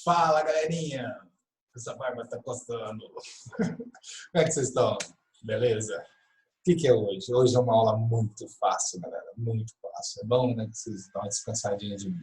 Fala, galerinha! Essa barba tá coçando. Como é que vocês estão? Beleza? O que é hoje? Hoje é uma aula muito fácil, galera. Muito fácil. É bom, né, que vocês dão uma descansadinha de mim.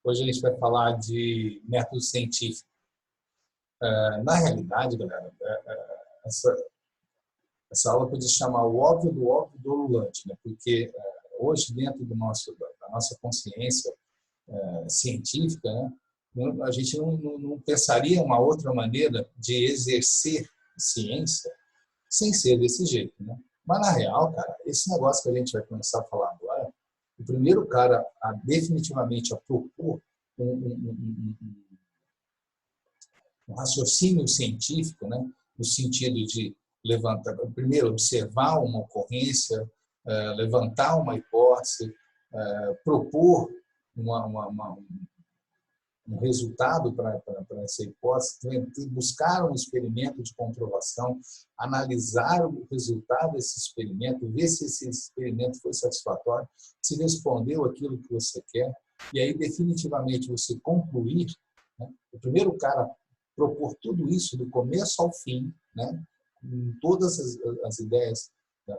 Hoje a gente vai falar de método científico. Na realidade, galera, essa aula podia chamar o óbvio do ululante, né? Porque hoje, dentro da nossa consciência científica, né, a gente não pensaria uma outra maneira de exercer ciência sem ser desse jeito, né? Mas, na real, cara, esse negócio que a gente vai começar a falar agora, o primeiro cara definitivamente a propor um raciocínio científico, né, no sentido de levantar, primeiro, observar uma ocorrência, levantar uma hipótese, propor um resultado para essa hipótese, buscar um experimento de comprovação, analisar o resultado desse experimento, ver se esse experimento foi satisfatório, se respondeu aquilo que você quer, e aí definitivamente você concluir, né? O primeiro cara propor tudo isso do começo ao fim, né? Em todas as ideias da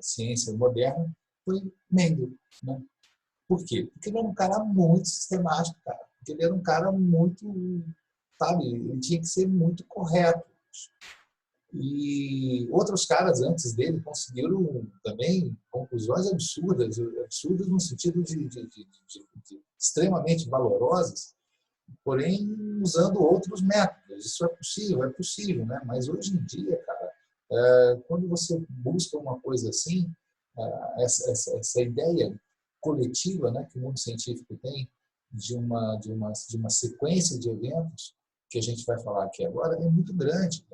ciência moderna, foi Mendel, né? Por quê? Porque ele era um cara muito sistemático, cara. Porque ele era um cara muito, sabe, ele tinha que ser muito correto. E outros caras antes dele conseguiram também conclusões absurdas no sentido de extremamente valorosas, porém usando outros métodos. Isso é possível, né? Mas hoje em dia, cara, quando você busca uma coisa assim, essa ideia coletiva, né, que o mundo científico tem de uma sequência de eventos que a gente vai falar aqui agora é muito grande.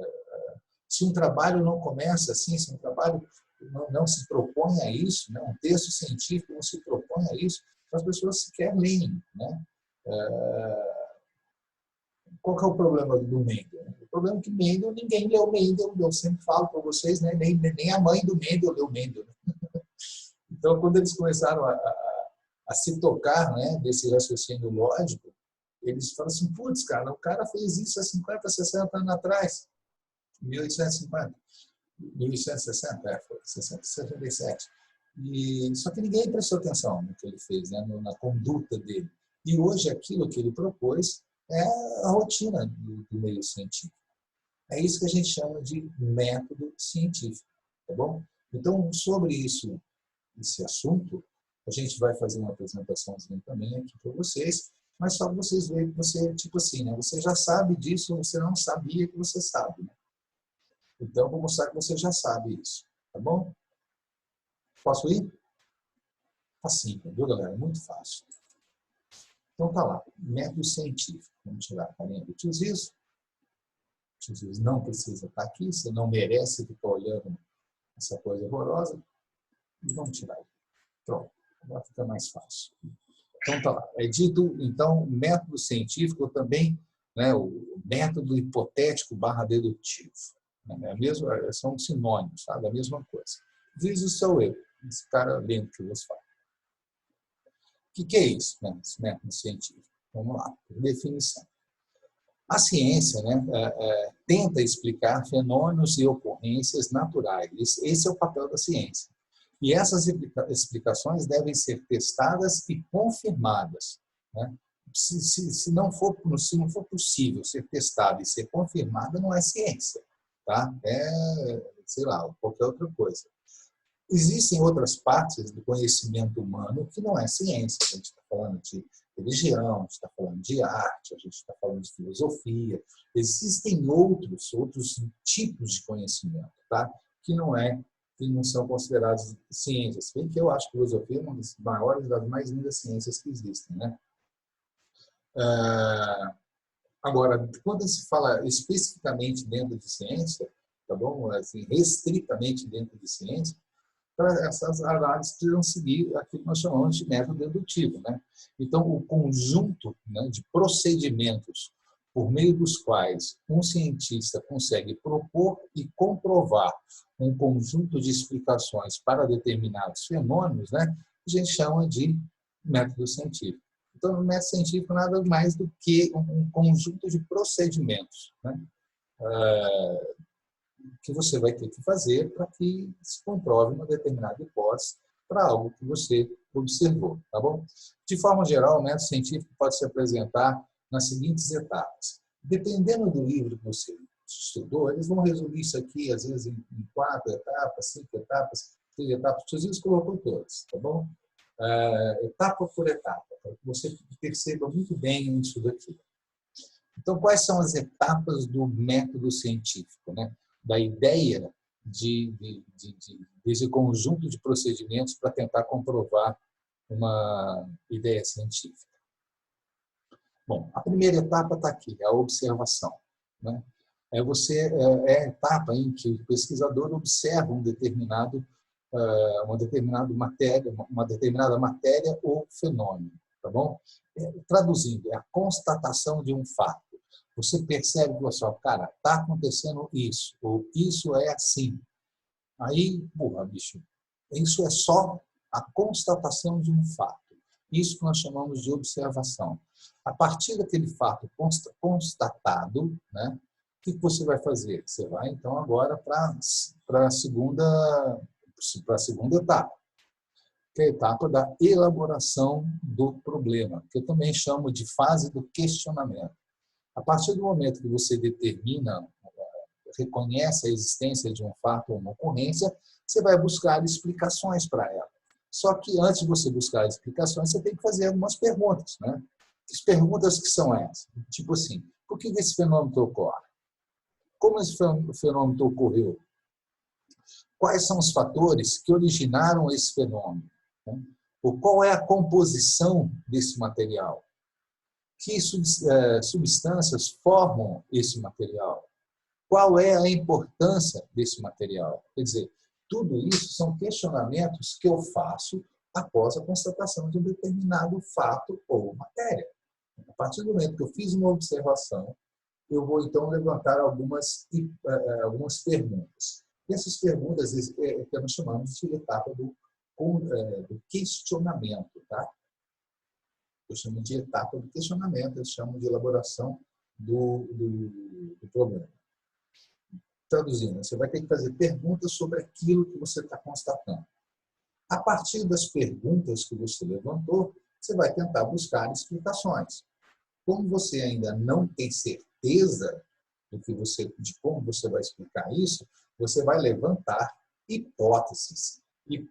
Se um trabalho não começa assim, se um trabalho não se propõe a isso, né, um texto científico não se propõe a isso, as pessoas sequer leem, né? Qual que é o problema do Mendel? O problema é que Mendel, ninguém leu Mendel, eu sempre falo para vocês, né, nem a mãe do Mendel leu Mendel. Então, quando eles começaram a se tocar, né, desse raciocínio lógico, eles falam assim, putz, cara, o cara fez isso há 50, 60 anos atrás, 1850, 1860, foi, 67. Só que ninguém prestou atenção no que ele fez, né, na conduta dele. E hoje aquilo que ele propôs é a rotina do meio científico. É isso que a gente chama de método científico, tá bom? Então, sobre esse assunto, a gente vai fazer uma apresentaçãozinha também aqui para vocês, mas só para vocês verem que você, tipo assim, né? Você já sabe disso, você não sabia que você sabe, né? Então, vou mostrar que você já sabe isso, tá bom? Posso ir? Facinho, viu, galera? Muito fácil. Então, tá lá, método científico. Vamos tirar a carinha do tio Zizo. O tio Zizo não precisa estar aqui, você não merece ficar olhando essa coisa horrorosa. E vamos tirar ele. Pronto, agora fica mais fácil. Então, tá lá. É dito, então, método científico também, né, o método hipotético / dedutivo. É mesmo, são sinônimos, tá? Da mesma coisa. Zizo sou eu, esse cara lendo que eu vos falo. O que é isso, né, esse método científico? Vamos lá, por definição. A ciência, né, tenta explicar fenômenos e ocorrências naturais. Esse é o papel da ciência. E essas explicações devem ser testadas e confirmadas, né? Se não for possível ser testada e ser confirmada, não é ciência, tá? Sei lá, qualquer outra coisa. Existem outras partes do conhecimento humano que não é ciência. A gente está falando de religião, a gente está falando de arte, a gente está falando de filosofia. Existem outros tipos de conhecimento, tá? Que não são considerados ciências. Bem que eu acho que a filosofia é uma das maiores, das mais lindas ciências que existem, né? Agora, quando se fala especificamente dentro de ciência, tá bom? Assim, restritamente dentro de ciência, essas análises precisam seguir aquilo que nós chamamos de método dedutivo, né? Então, o conjunto, né, de procedimentos por meio dos quais um cientista consegue propor e comprovar um conjunto de explicações para determinados fenômenos, né, a gente chama de método científico. Então, o método científico nada mais do que um conjunto de procedimentos, né? Que você vai ter que fazer para que se comprove uma determinada hipótese para algo que você observou, tá bom? De forma geral, o método científico pode se apresentar nas seguintes etapas. Dependendo do livro que você estudou, eles vão resumir isso aqui, às vezes, em 4 etapas, 5 etapas, 3 etapas, às vezes colocou todas, tá bom? Etapa por etapa, para que você perceba muito bem isso daqui. Então, quais são as etapas do método científico, né? Da ideia desse conjunto de procedimentos para tentar comprovar uma ideia científica? Bom, a primeira etapa está aqui, a observação, né? É a etapa em que o pesquisador observa uma determinada matéria ou fenômeno, tá bom? Traduzindo, é a constatação de um fato. Você percebe que, cara, está acontecendo isso, ou isso é assim. Aí, porra, bicho, isso é só a constatação de um fato. Isso que nós chamamos de observação. A partir daquele fato constatado, né, o que você vai fazer? Você vai, então, agora para a segunda etapa, que é a etapa da elaboração do problema, que eu também chamo de fase do questionamento. A partir do momento que você determina, reconhece a existência de um fato ou uma ocorrência, você vai buscar explicações para ela. Só que antes de você buscar explicações, você tem que fazer algumas perguntas, né? Que perguntas que são essas? Tipo assim, por que esse fenômeno ocorre? Como esse fenômeno ocorreu? Quais são os fatores que originaram esse fenômeno? Ou qual é a composição desse material? Que substâncias formam esse material? Qual é a importância desse material? Quer dizer, tudo isso são questionamentos que eu faço após a constatação de um determinado fato ou matéria. A partir do momento que eu fiz uma observação, eu vou, então, levantar algumas perguntas. E essas perguntas que nós chamamos de etapa do questionamento, tá? Eu chamo de etapa do questionamento, eu chamo de elaboração do problema. Traduzindo, você vai ter que fazer perguntas sobre aquilo que você está constatando. A partir das perguntas que você levantou, você vai tentar buscar explicações. Como você ainda não tem certeza de como você vai explicar isso, você vai levantar hipóteses e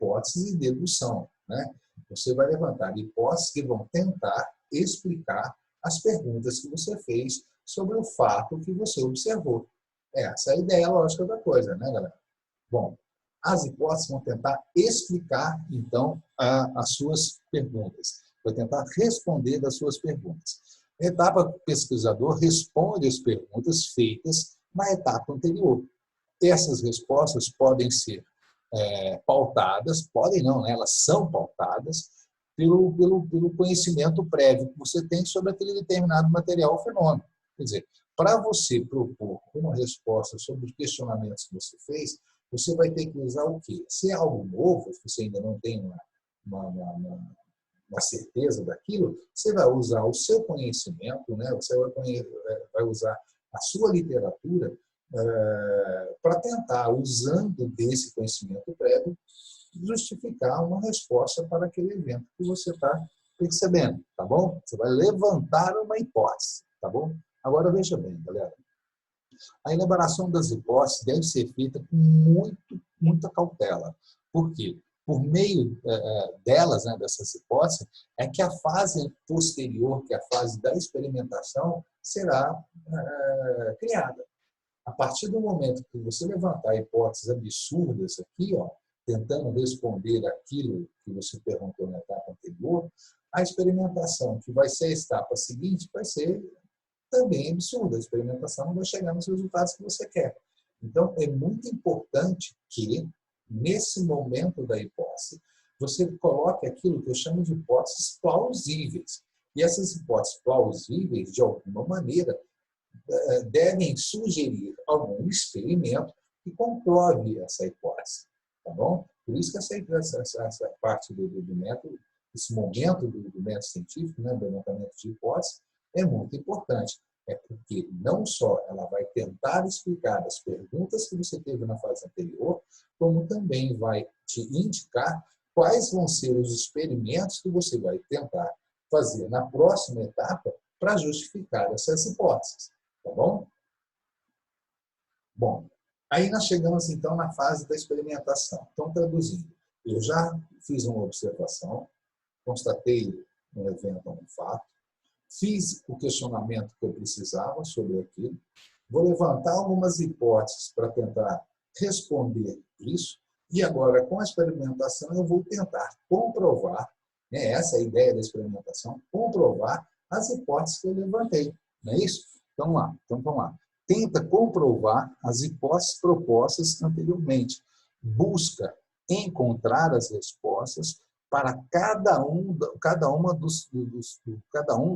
dedução, né? Você vai levantar hipóteses que vão tentar explicar as perguntas que você fez sobre o fato que você observou. Essa é a ideia lógica da coisa, né, galera? Bom, as hipóteses vão tentar explicar, então, as suas perguntas. Vai tentar responder das suas perguntas. A etapa pesquisador responde as perguntas feitas na etapa anterior. Essas respostas podem ser pautadas, podem não, né? Elas são pautadas pelo conhecimento prévio que você tem sobre aquele determinado material ou fenômeno. Quer dizer, para você propor uma resposta sobre os questionamentos que você fez, você vai ter que usar o quê? Se é algo novo, se você ainda não tem uma certeza daquilo, você vai usar o seu conhecimento, né? Você vai usar a sua literatura para tentar, usando desse conhecimento prévio, justificar uma resposta para aquele evento que você está percebendo, tá bom? Você vai levantar uma hipótese, tá bom? Agora, veja bem, galera. A elaboração das hipóteses deve ser feita com muita cautela. Por quê? Por meio delas, né, dessas hipóteses, é que a fase posterior, que é a fase da experimentação, será criada. A partir do momento que você levantar hipóteses absurdas aqui, ó, tentando responder aquilo que você perguntou na etapa anterior, a experimentação, que vai ser a etapa seguinte, vai ser também absurda. A experimentação não vai chegar nos resultados que você quer. Então, é muito importante que, nesse momento da hipótese, você coloque aquilo que eu chamo de hipóteses plausíveis. E essas hipóteses plausíveis, de alguma maneira, devem sugerir algum experimento que comprove essa hipótese. Tá bom? Por isso que essa parte do método esse momento do método científico, né, do levantamento de hipóteses, é muito importante. É porque não só ela vai tentar explicar as perguntas que você teve na fase anterior, como também vai te indicar quais vão ser os experimentos que você vai tentar fazer na próxima etapa para justificar essas hipóteses. Tá bom? Bom, aí nós chegamos então na fase da experimentação. Então, traduzindo, eu já fiz uma observação, constatei um evento, um fato, fiz o questionamento que eu precisava sobre aquilo, vou levantar algumas hipóteses para tentar responder isso, e agora, com a experimentação, eu vou tentar comprovar, né, essa é a ideia da experimentação, comprovar as hipóteses que eu levantei. Não é isso? Então, vamos lá. Tenta comprovar as hipóteses propostas anteriormente. Busca encontrar as respostas para cada um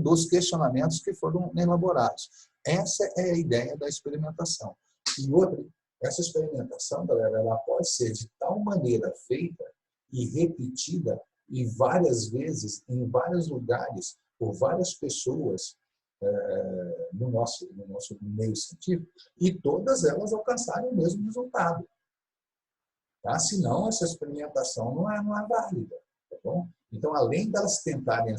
dos questionamentos que foram elaborados. Essa é a ideia da experimentação. E outra, essa experimentação, galera, ela pode ser de tal maneira feita e repetida e várias vezes, em vários lugares, por várias pessoas no nosso meio científico, e todas elas alcançarem o mesmo resultado. Tá? Senão, essa experimentação não é válida. Tá bom? Então, além delas tentarem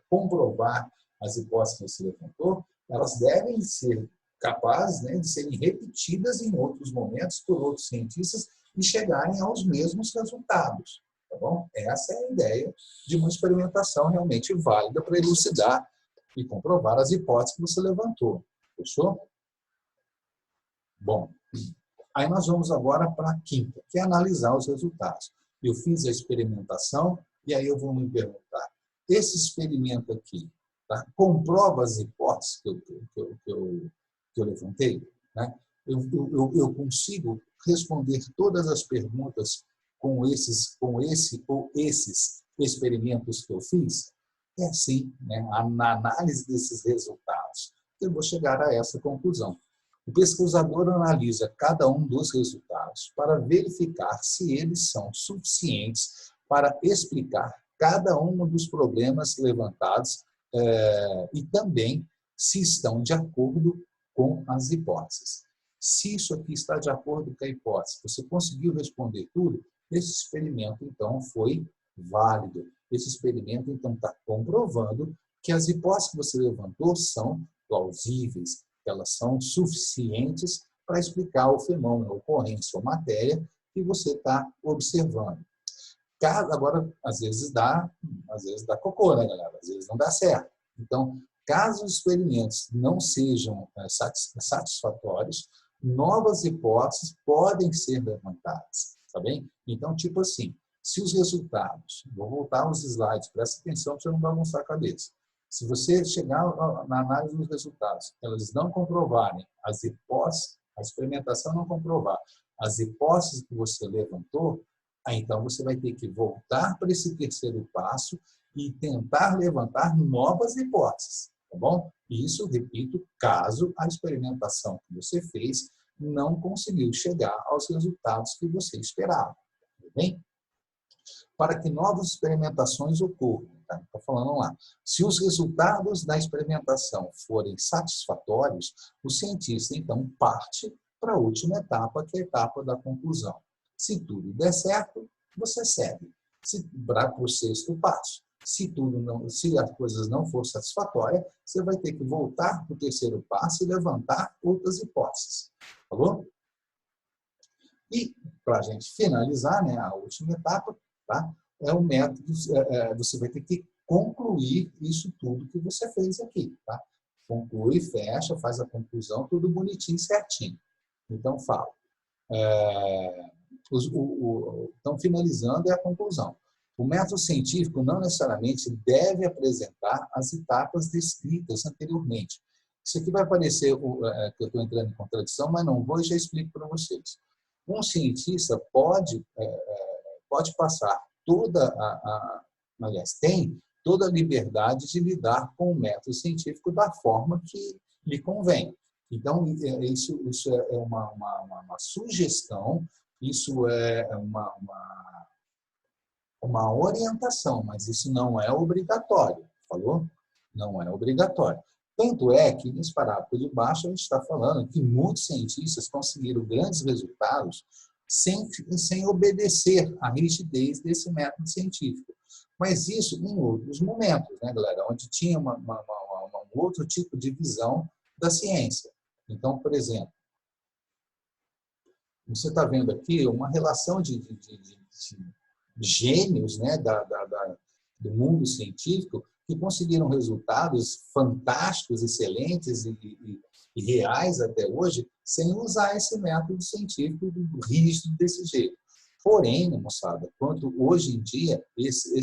comprovar as hipóteses que você levantou, elas devem ser capazes, né, de serem repetidas em outros momentos por outros cientistas e chegarem aos mesmos resultados. Tá bom? Essa é a ideia de uma experimentação realmente válida para elucidar e comprovar as hipóteses que você levantou. Fechou? Bom, aí nós vamos agora para a quinta, que é analisar os resultados. Eu fiz a experimentação e aí eu vou me perguntar, esse experimento aqui, tá, comprova as hipóteses que eu levantei? Né? Eu consigo responder todas as perguntas com esse ou esses experimentos que eu fiz? É assim, né? Na análise desses resultados, eu vou chegar a essa conclusão. O pesquisador analisa cada um dos resultados para verificar se eles são suficientes para explicar cada um dos problemas levantados e também se estão de acordo com as hipóteses. Se isso aqui está de acordo com a hipótese, você conseguiu responder tudo, esse experimento, então, foi válido. Esse experimento, então, está comprovando que as hipóteses que você levantou são plausíveis, que elas são suficientes para explicar o fenômeno, a ocorrência ou matéria que você está observando. Agora, às vezes dá cocô, né, galera? Às vezes não dá certo. Então, caso os experimentos não sejam satisfatórios, novas hipóteses podem ser levantadas, tá bem? Então, tipo assim, se os resultados, vou voltar aos slides, presta atenção para você não bagunçar a cabeça. Se você chegar na análise dos resultados, elas não comprovarem as hipóteses, a experimentação não comprovar as hipóteses que você levantou, aí então você vai ter que voltar para esse terceiro passo e tentar levantar novas hipóteses, tá bom? E isso, repito, caso a experimentação que você fez não conseguiu chegar aos resultados que você esperava, tá bem? Para que novas experimentações ocorram. Está falando lá. Se os resultados da experimentação forem satisfatórios, o cientista, então, parte para a última etapa, que é a etapa da conclusão. Se tudo der certo, você segue para o sexto passo. Se as coisas não forem satisfatórias, você vai ter que voltar para o terceiro passo e levantar outras hipóteses. Falou? E, para a gente finalizar, né, a última etapa, tá? É o método, você vai ter que concluir isso tudo que você fez aqui. Tá? Conclui, fecha, faz a conclusão, tudo bonitinho, certinho. Então, fala. Então, finalizando é a conclusão. O método científico não necessariamente deve apresentar as etapas descritas anteriormente. Isso aqui vai parecer que eu estou entrando em contradição, mas não vou e já explico para vocês. Um cientista pode passar aliás, tem toda a liberdade de lidar com o método científico da forma que lhe convém. Então, isso é uma sugestão, isso é uma orientação, mas isso não é obrigatório, falou? Não é obrigatório. Tanto é que, nesse parágrafo de baixo, a gente está falando que muitos cientistas conseguiram grandes resultados sem obedecer à rigidez desse método científico. Mas isso em outros momentos, né, galera? Onde tinha um outro tipo de visão da ciência. Então, por exemplo, você está vendo aqui uma relação de gênios, né, do mundo científico que conseguiram resultados fantásticos, excelentes e reais até hoje, sem usar esse método científico rígido desse jeito. Porém, moçada, quanto hoje em dia, mesmo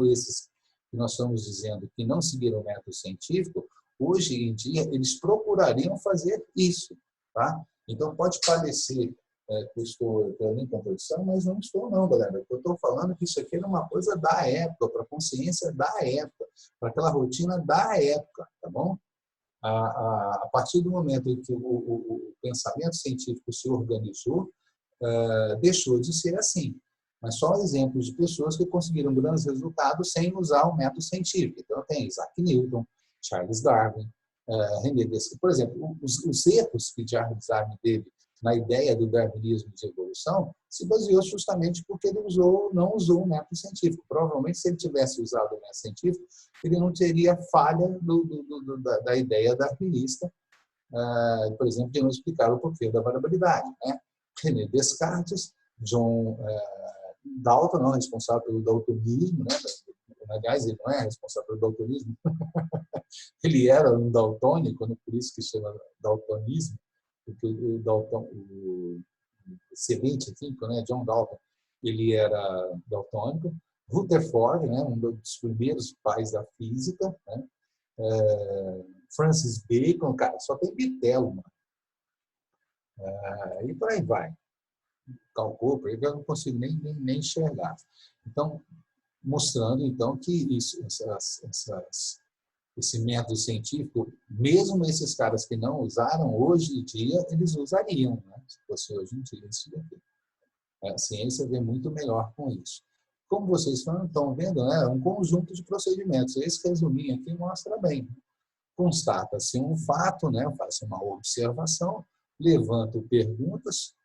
esses que nós estamos dizendo que não seguiram o método científico, hoje em dia eles procurariam fazer isso, tá? Então, pode parecer que eu estou entrando em contradição, mas não estou não, galera. Eu estou falando que isso aqui era uma coisa da época, para a consciência da época, para aquela rotina da época, tá bom? A partir do momento em que o pensamento científico se organizou, deixou de ser assim. Mas só exemplos de pessoas que conseguiram grandes resultados sem usar o método científico. Então, tem Isaac Newton, Charles Darwin, René Descartes. Por exemplo, os erros que Charles Darwin teve na ideia do darwinismo de evolução se baseou justamente porque ele não usou o método científico. Provavelmente, se ele tivesse usado o método científico, ele não teria falha da ideia darwinista, por exemplo, de não explicar o porquê da variabilidade, né? René Descartes, John Dalton, não responsável pelo daltonismo, né? Aliás, ele não é responsável pelo daltonismo, ele era um daltônico, né? Por isso que chama daltonismo, porque o excelente químico, né? John Dalton, ele era daltônico. Rutherford, né? Um dos primeiros pais da física, né? Francis Bacon, cara, só tem bitelo, mano. E por aí vai. Karl Popper, eu não consigo nem enxergar. Então, mostrando então que esse método científico, mesmo esses caras que não usaram, hoje em dia, eles usariam, né? Se fosse hoje em dia, isso daqui. A ciência vê muito melhor com isso. Como vocês estão vendo, né? É um conjunto de procedimentos. Esse resuminho aqui mostra bem. Constata-se um fato, né? Faço uma observação, levanto perguntas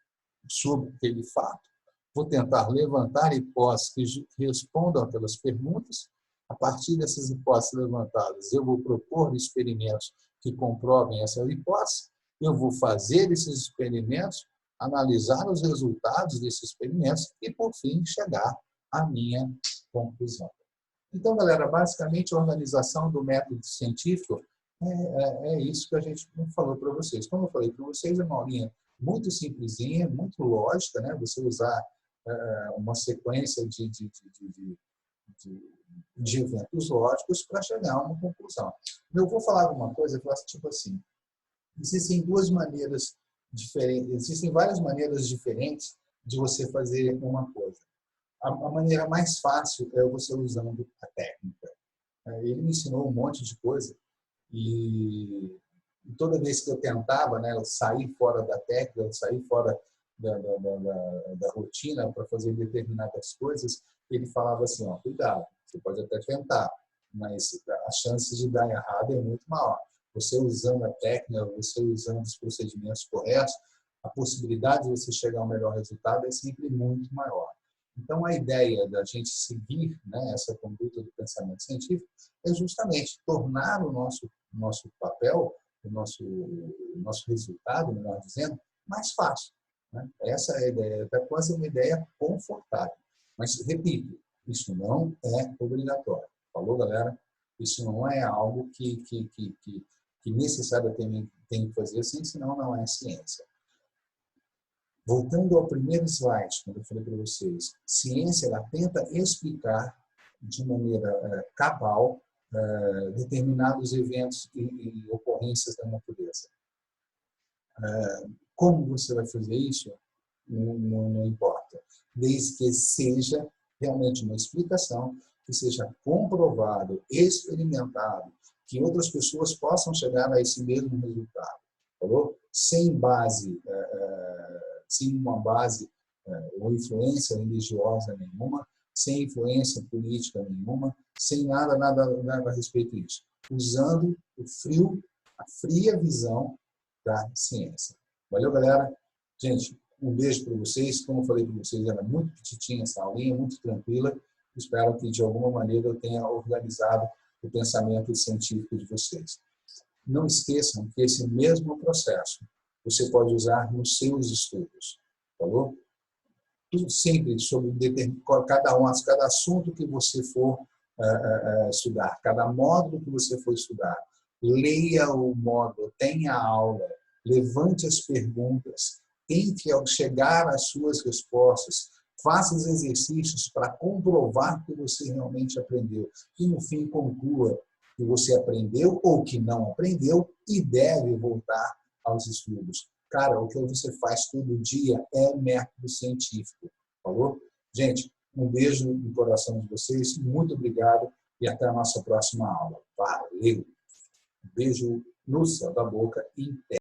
sobre aquele fato, vou tentar levantar hipóteses que respondam aquelas perguntas. A partir dessas hipóteses levantadas, eu vou propor experimentos que comprovem essa hipótese, eu vou fazer esses experimentos, analisar os resultados desses experimentos e, por fim, chegar à minha conclusão. Então, galera, basicamente, a organização do método científico é isso que a gente falou para vocês. Como eu falei para vocês, é uma linha muito simplesinha, muito lógica, né? Você usar uma sequência de eventos lógicos para chegar a uma conclusão. Eu vou falar alguma coisa que eu acho tipo assim, existem várias maneiras diferentes de você fazer uma coisa. A maneira mais fácil é você usando a técnica. Ele me ensinou um monte de coisa e toda vez que eu tentava, né, sair fora da técnica, sair fora da rotina para fazer determinadas coisas, ele falava assim, ó, cuidado, você pode até tentar, mas a chance de dar errado é muito maior. Você usando a técnica, você usando os procedimentos corretos, a possibilidade de você chegar ao melhor resultado é sempre muito maior. Então, a ideia da gente seguir, né, essa conduta do pensamento científico é justamente tornar o nosso papel, o nosso resultado, melhor dizendo, mais fácil. Né? Essa é a ideia, até quase uma ideia confortável. Mas, repito, isso não é obrigatório. Falou, galera? Isso não é algo que necessariamente tem que fazer assim, senão não é ciência. Voltando ao primeiro slide, quando eu falei para vocês, ciência ela tenta explicar de maneira cabal determinados eventos e ocorrências da natureza. Como você vai fazer isso? Não importa. Desde que seja realmente uma explicação, que seja comprovado, experimentado, que outras pessoas possam chegar a esse mesmo resultado. Falou? Sem uma base ou influência religiosa nenhuma, sem influência política nenhuma, sem nada a respeito disso. Usando a fria visão da ciência. Valeu, galera? Gente, um beijo para vocês. Como eu falei para vocês, era muito petitinha essa aulinha, muito tranquila. Espero que, de alguma maneira, eu tenha organizado o pensamento científico de vocês. Não esqueçam que esse mesmo processo você pode usar nos seus estudos. Falou? Tudo sempre sobre cada assunto que você for estudar, cada módulo que você for estudar. Leia o módulo, tenha a aula, levante as perguntas, tente ao chegar às suas respostas, faça os exercícios para comprovar que você realmente aprendeu. E, no fim, conclua que você aprendeu ou que não aprendeu e deve voltar aos estudos. Cara, o que você faz todo dia é método científico. Falou? Gente, um beijo no coração de vocês, muito obrigado e até a nossa próxima aula. Valeu! Um beijo no céu da boca e em pé.